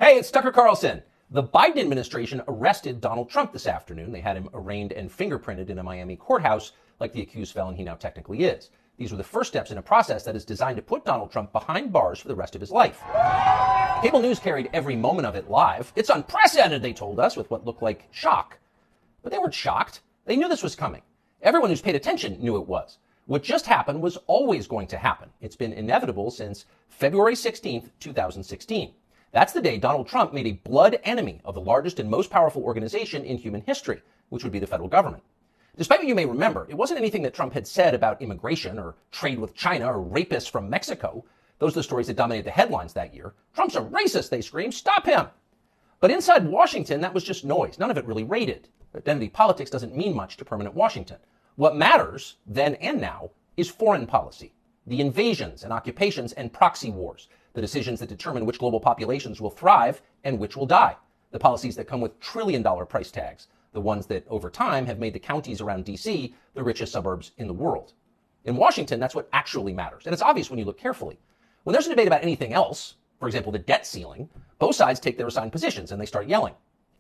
Hey, it's Tucker Carlson. The Biden administration arrested Donald Trump this afternoon. They had him arraigned and fingerprinted in a Miami courthouse like the accused felon he now technically is. These were the first steps in a process that is designed to put Donald Trump behind bars for the rest of his life. Cable news carried every moment of it live. It's unprecedented, they told us, with what looked like shock. But they weren't shocked. They knew this was coming. Everyone who's paid attention knew it was. What just happened was always going to happen. It's been inevitable since February 16th, 2016. That's the day Donald Trump made a blood enemy of the largest and most powerful organization in human history, which would be the federal government. Despite what you may remember, it wasn't anything that Trump had said about immigration or trade with China or rapists from Mexico. Those are the stories that dominated the headlines that year. Trump's a racist, they screamed. Stop him. But inside Washington, that was just noise. None of it really rated. Identity politics doesn't mean much to permanent Washington. What matters, then and now, is foreign policy. The invasions and occupations and proxy wars. The decisions that determine which global populations will thrive and which will die. The policies that come with trillion-dollar price tags. The ones that, over time, have made the counties around D.C. the richest suburbs in the world. In Washington, that's what actually matters. And it's obvious when you look carefully. When there's a debate about anything else, for example, the debt ceiling, both sides take their assigned positions and they start yelling.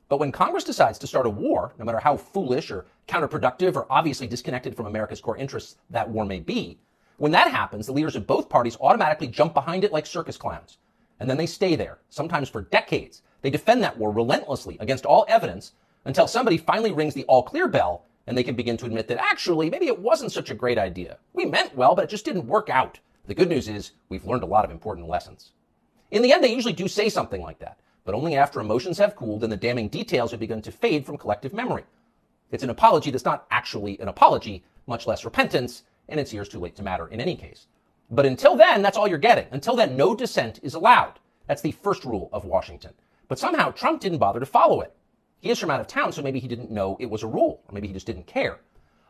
But when Congress decides to start a war, no matter how foolish or counterproductive or obviously disconnected from America's core interests that war may be, when that happens, the leaders of both parties automatically jump behind it like circus clowns. And then they stay there, sometimes for decades. They defend that war relentlessly against all evidence until somebody finally rings the all-clear bell and they can begin to admit that actually, maybe it wasn't such a great idea. We meant well, but it just didn't work out. The good news is we've learned a lot of important lessons. In the end, they usually do say something like that, but only after emotions have cooled and the damning details have begun to fade from collective memory. It's an apology that's not actually an apology, much less repentance, and it's years too late to matter in any case. But until then, that's all you're getting. Until then, no dissent is allowed. That's the first rule of Washington. But somehow Trump didn't bother to follow it. He is from out of town, so maybe he didn't know it was a rule, or maybe he just didn't care.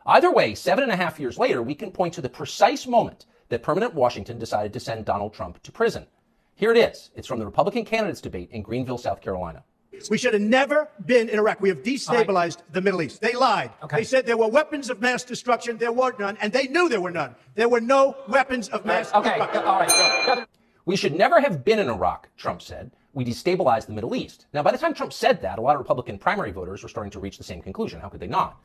Either way, 7.5 years later, we can point to the precise moment that permanent Washington decided to send Donald Trump to prison. Here it is. It's from the Republican candidates debate in Greenville, South Carolina. We should have never been in Iraq. We have destabilized the Middle East. They lied. Okay. They said there were weapons of mass destruction. There were none, and they knew there were none. There were no weapons of mass destruction. All right. We should never have been in Iraq, Trump said. We destabilized the Middle East. Now, by the time Trump said that, a lot of Republican primary voters were starting to reach the same conclusion. How could they not?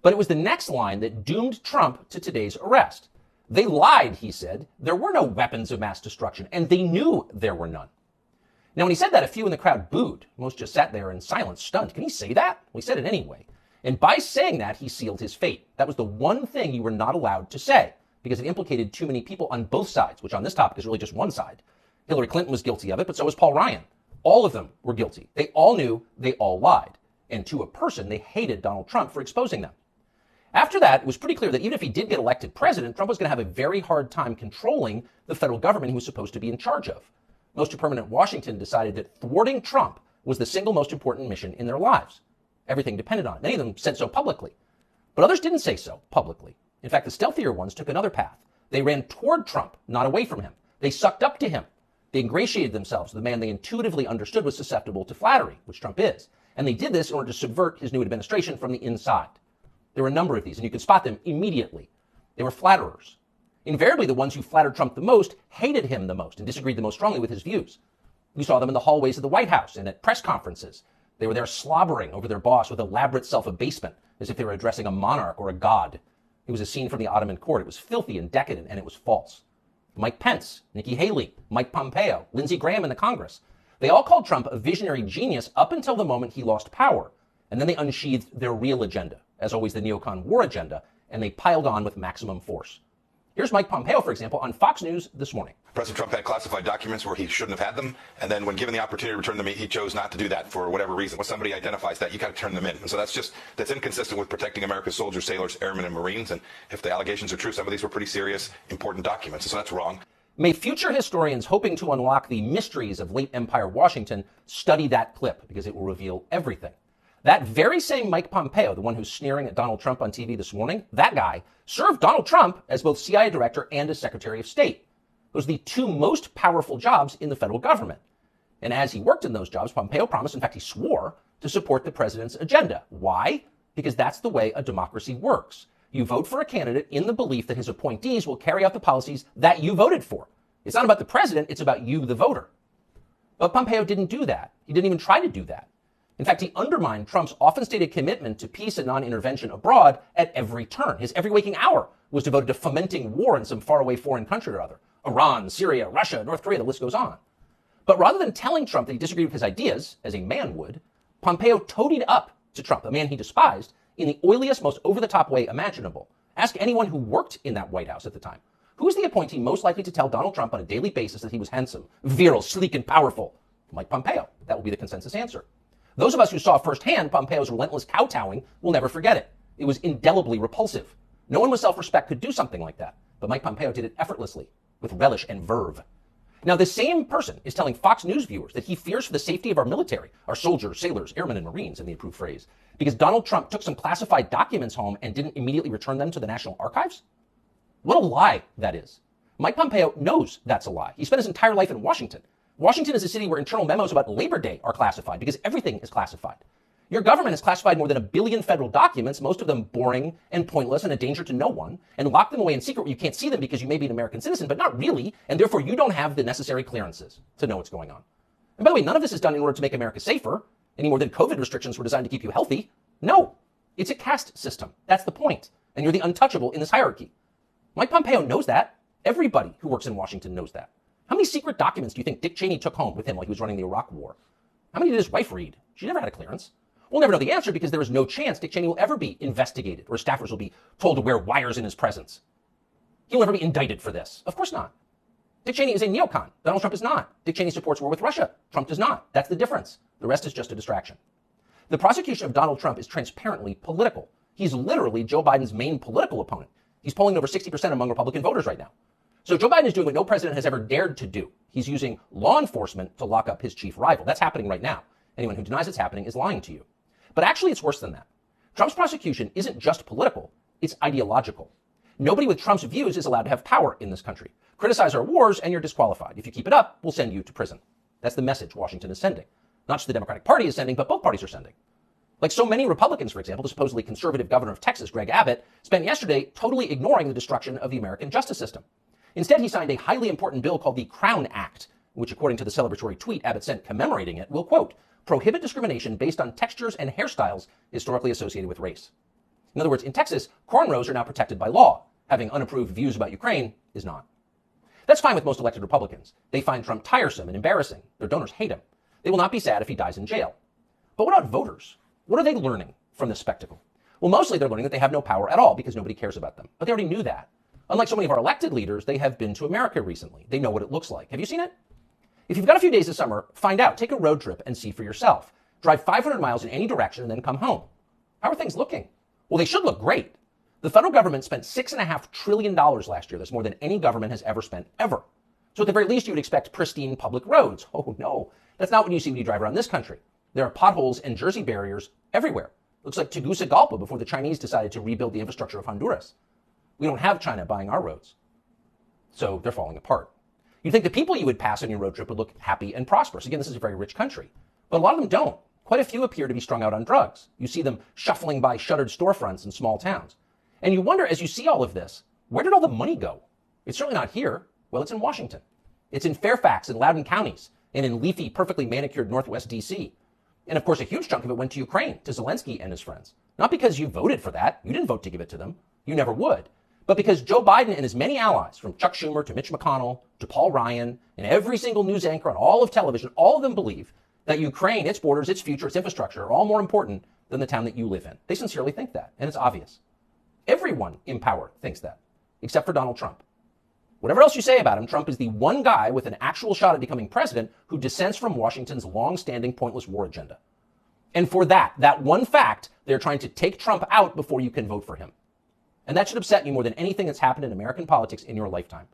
But it was the next line that doomed Trump to today's arrest. They lied, he said. There were no weapons of mass destruction, and they knew there were none. Now, when he said that, a few in the crowd booed. Most just sat there in silence, stunned. Can he say that? Well, he said it anyway. And by saying that, he sealed his fate. That was the one thing you were not allowed to say, because it implicated too many people on both sides, which on this topic is really just one side. Hillary Clinton was guilty of it, but so was Paul Ryan. All of them were guilty. They all knew, they all lied. And to a person, they hated Donald Trump for exposing them. After that, it was pretty clear that even if he did get elected president, Trump was going to have a very hard time controlling the federal government he was supposed to be in charge of. Most of permanent Washington decided that thwarting Trump was the single most important mission in their lives. Everything depended on it. Many of them said so publicly. But others didn't say so publicly. In fact, the stealthier ones took another path. They ran toward Trump, not away from him. They sucked up to him. They ingratiated themselves with the man they intuitively understood was susceptible to flattery, which Trump is. And they did this in order to subvert his new administration from the inside. There were a number of these, and you could spot them immediately. They were flatterers. Invariably, the ones who flattered Trump the most hated him the most and disagreed the most strongly with his views. You saw them in the hallways of the White House and at press conferences. They were there slobbering over their boss with elaborate self-abasement, as if they were addressing a monarch or a god. It was a scene from the Ottoman court. It was filthy and decadent, and it was false. Mike Pence, Nikki Haley, Mike Pompeo, Lindsey Graham in the Congress. They all called Trump a visionary genius up until the moment he lost power. And then they unsheathed their real agenda, as always the neocon war agenda, and they piled on with maximum force. Here's Mike Pompeo, for example, on Fox News this morning. President Trump had classified documents where he shouldn't have had them, and then when given the opportunity to return them, he chose not to do that for whatever reason. When somebody identifies that, you got to turn them in. And so that's inconsistent with protecting America's soldiers, sailors, airmen, and Marines. And if the allegations are true, some of these were pretty serious, important documents. And so that's wrong. May future historians hoping to unlock the mysteries of late Empire Washington study that clip, because it will reveal everything. That very same Mike Pompeo, the one who's sneering at Donald Trump on TV this morning, that guy served Donald Trump as both CIA director and as Secretary of State. Those are the two most powerful jobs in the federal government. And as he worked in those jobs, Pompeo promised, in fact, he swore, to support the president's agenda. Why? Because that's the way a democracy works. You vote for a candidate in the belief that his appointees will carry out the policies that you voted for. It's not about the president, it's about you, the voter. But Pompeo didn't do that. He didn't even try to do that. In fact, he undermined Trump's often stated commitment to peace and non-intervention abroad at every turn. His every waking hour was devoted to fomenting war in some faraway foreign country or other. Iran, Syria, Russia, North Korea, the list goes on. But rather than telling Trump that he disagreed with his ideas, as a man would, Pompeo toadied up to Trump, a man he despised, in the oiliest, most over-the-top way imaginable. Ask anyone who worked in that White House at the time. Who is the appointee most likely to tell Donald Trump on a daily basis that he was handsome, virile, sleek, and powerful? Mike Pompeo. That will be the consensus answer. Those of us who saw firsthand Pompeo's relentless kowtowing will never forget it. It was indelibly repulsive. No one with self-respect could do something like that. But Mike Pompeo did it effortlessly, with relish and verve. Now, this same person is telling Fox News viewers that he fears for the safety of our military, our soldiers, sailors, airmen, and Marines, in the approved phrase, because Donald Trump took some classified documents home and didn't immediately return them to the National Archives? What a lie that is. Mike Pompeo knows that's a lie. He spent his entire life in Washington. Washington is a city where internal memos about Labor Day are classified because everything is classified. Your government has classified more than 1 billion federal documents, most of them boring and pointless and a danger to no one, and locked them away in secret where you can't see them because you may be an American citizen, but not really, and therefore you don't have the necessary clearances to know what's going on. And by the way, none of this is done in order to make America safer, any more than COVID restrictions were designed to keep you healthy. No, it's a caste system. That's the point. And you're the untouchable in this hierarchy. Mike Pompeo knows that. Everybody who works in Washington knows that. How many secret documents do you think Dick Cheney took home with him while he was running the Iraq War? How many did his wife read? She never had a clearance. We'll never know the answer because there is no chance Dick Cheney will ever be investigated or staffers will be told to wear wires in his presence. He'll never be indicted for this. Of course not. Dick Cheney is a neocon. Donald Trump is not. Dick Cheney supports war with Russia. Trump does not. That's the difference. The rest is just a distraction. The prosecution of Donald Trump is transparently political. He's literally Joe Biden's main political opponent. He's polling over 60% among Republican voters right now. So Joe Biden is doing what no president has ever dared to do. He's using law enforcement to lock up his chief rival. That's happening right now. Anyone who denies it's happening is lying to you. But actually, it's worse than that. Trump's prosecution isn't just political, it's ideological. Nobody with Trump's views is allowed to have power in this country. Criticize our wars and you're disqualified. If you keep it up, we'll send you to prison. That's the message Washington is sending. Not just the Democratic Party is sending, but both parties are sending. Like so many Republicans, for example, the supposedly conservative governor of Texas, Greg Abbott, spent yesterday totally ignoring the destruction of the American justice system. Instead, he signed a highly important bill called the Crown Act, which, according to the celebratory tweet Abbott sent commemorating it, will, quote, prohibit discrimination based on textures and hairstyles historically associated with race. In other words, in Texas, cornrows are now protected by law. Having unapproved views about Ukraine is not. That's fine with most elected Republicans. They find Trump tiresome and embarrassing. Their donors hate him. They will not be sad if he dies in jail. But what about voters? What are they learning from this spectacle? Well, mostly they're learning that they have no power at all because nobody cares about them. But they already knew that. Unlike so many of our elected leaders, they have been to America recently. They know what it looks like. Have you seen it? If you've got a few days this summer, find out. Take a road trip and see for yourself. Drive 500 miles in any direction and then come home. How are things looking? Well, they should look great. The federal government spent $6.5 trillion last year. That's more than any government has ever spent, ever. So at the very least, you would expect pristine public roads. Oh, no. That's not what you see when you drive around this country. There are potholes and Jersey barriers everywhere. Looks like Tegucigalpa before the Chinese decided to rebuild the infrastructure of Honduras. We don't have China buying our roads. So they're falling apart. You'd think the people you would pass on your road trip would look happy and prosperous. Again, this is a very rich country. But a lot of them don't. Quite a few appear to be strung out on drugs. You see them shuffling by shuttered storefronts in small towns. And you wonder, as you see all of this, where did all the money go? It's certainly not here. Well, it's in Washington. It's in Fairfax and Loudoun counties and in leafy, perfectly manicured Northwest D.C. And of course, a huge chunk of it went to Ukraine, to Zelensky and his friends. Not because you voted for that. You didn't vote to give it to them. You never would. But because Joe Biden and his many allies, from Chuck Schumer to Mitch McConnell to Paul Ryan, and every single news anchor on all of television, all of them believe that Ukraine, its borders, its future, its infrastructure are all more important than the town that you live in. They sincerely think that, and it's obvious. Everyone in power thinks that, except for Donald Trump. Whatever else you say about him, Trump is the one guy with an actual shot at becoming president who dissents from Washington's long-standing pointless war agenda. And for that one fact, they're trying to take Trump out before you can vote for him. And that should upset you more than anything that's happened in American politics in your lifetime.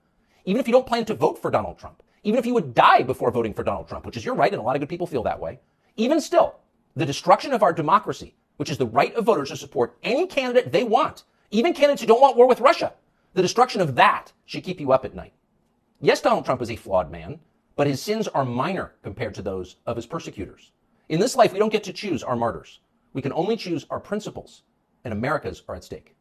Even if you don't plan to vote for Donald Trump, even if you would die before voting for Donald Trump, which is your right, and a lot of good people feel that way, even still, the destruction of our democracy, which is the right of voters to support any candidate they want, even candidates who don't want war with Russia, the destruction of that should keep you up at night. Yes, Donald Trump is a flawed man, but his sins are minor compared to those of his persecutors. In this life, we don't get to choose our martyrs. We can only choose our principles, and America's are at stake.